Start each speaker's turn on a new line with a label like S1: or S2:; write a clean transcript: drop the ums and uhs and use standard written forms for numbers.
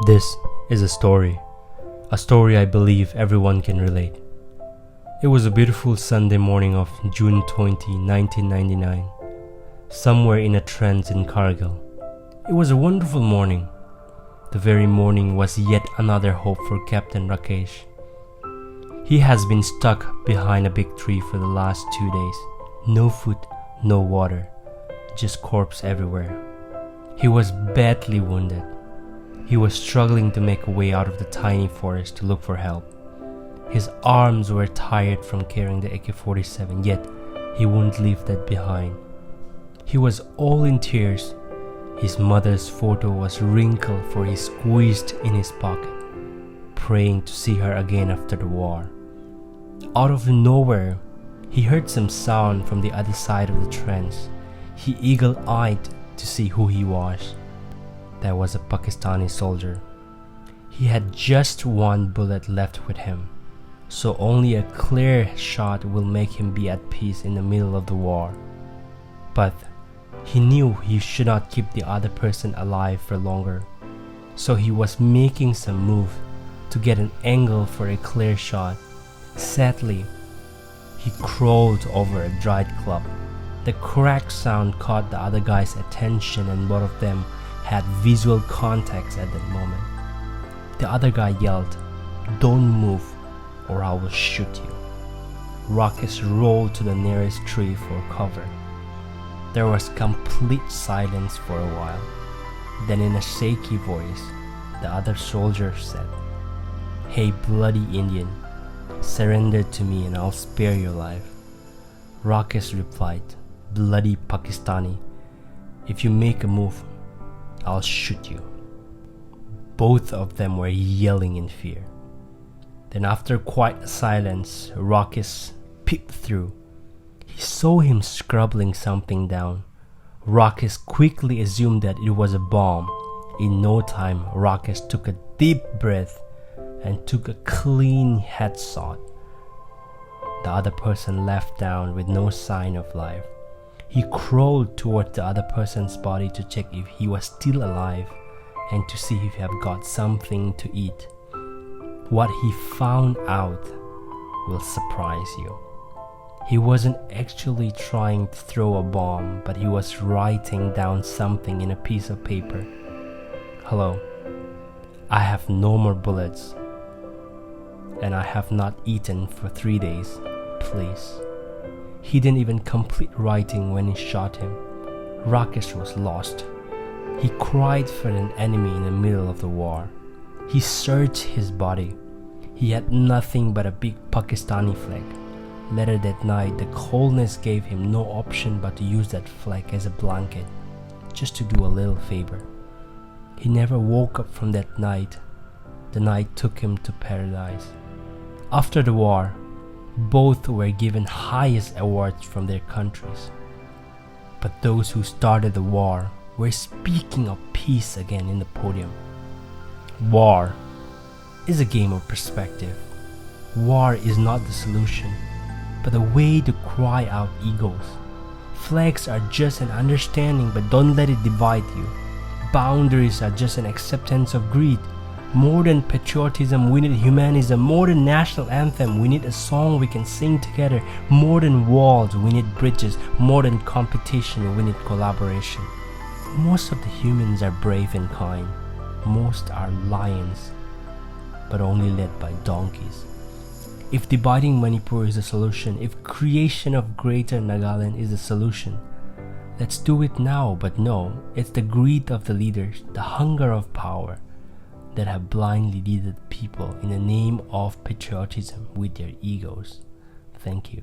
S1: This is a story I believe everyone can relate. It was a beautiful Sunday morning of June 20, 1999, somewhere in a trance in Kargil. It was a wonderful morning. The very morning was yet another hope for Captain Rakesh. He has been stuck behind a big tree for the last 2 days. No food, no water, just corpse everywhere. He was badly wounded. He was struggling to make a way out of the tiny forest to look for help. His arms were tired from carrying the AK-47, yet he wouldn't leave that behind. He was all in tears. His mother's photo was wrinkled for he squeezed in his pocket, praying to see her again after the war. Out of nowhere, he heard some sound from the other side of the trench. He eagle-eyed to see who he was. That was a Pakistani soldier. He had just one bullet left with him, so only a clear shot will make him be at peace in the middle of the war. But he knew he should not keep the other person alive for longer, so he was making some move to get an angle for a clear shot. Sadly, he crawled over a dried club. The crack sound caught the other guy's attention, and both of them had visual contacts at that moment. The other guy yelled, "Don't move or I will shoot you." Rakesh rolled to the nearest tree for cover. There was complete silence for a while. Then in a shaky voice, the other soldier said, "Hey bloody Indian, surrender to me and I'll spare your life." Rakesh replied, "Bloody Pakistani, if you make a move, I'll shoot you." Both of them were yelling in fear. Then after quite a silence, Rakesh peeped through. He saw him scribbling something down. Rakesh quickly assumed that it was a bomb. In no time, Rakesh took a deep breath and took a clean headshot. The other person left down with no sign of life. He crawled toward the other person's body to check if he was still alive and to see if he had got something to eat. What he found out will surprise you. He wasn't actually trying to throw a bomb, but he was writing down something in a piece of paper. "Hello, I have no more bullets, and I have not eaten for 3 days. Please." He didn't even complete writing when he shot him. Rakesh was lost. He cried for an enemy in the middle of the war. He searched his body. He had nothing but a big Pakistani flag. Later that night, the coldness gave him no option but to use that flag as a blanket, just to do a little favor. He never woke up from that night. The night took him to paradise. After the war, both were given highest awards from their countries. But those who started the war were speaking of peace again in the podium. War is a game of perspective. War is not the solution, but a way to cry out egos. Flags are just an understanding, but don't let it divide you. Boundaries are just an acceptance of greed. More than patriotism, we need humanism. More than national anthem, we need a song we can sing together. More than walls, we need bridges. More than competition, we need collaboration. Most of the humans are brave and kind. Most are lions, but only led by donkeys. If dividing Manipur is the solution, if creation of greater Nagalim is the solution, let's do it now. But no, it's the greed of the leaders, the hunger of power, that have blindly led people in the name of patriotism with their egos. Thank you.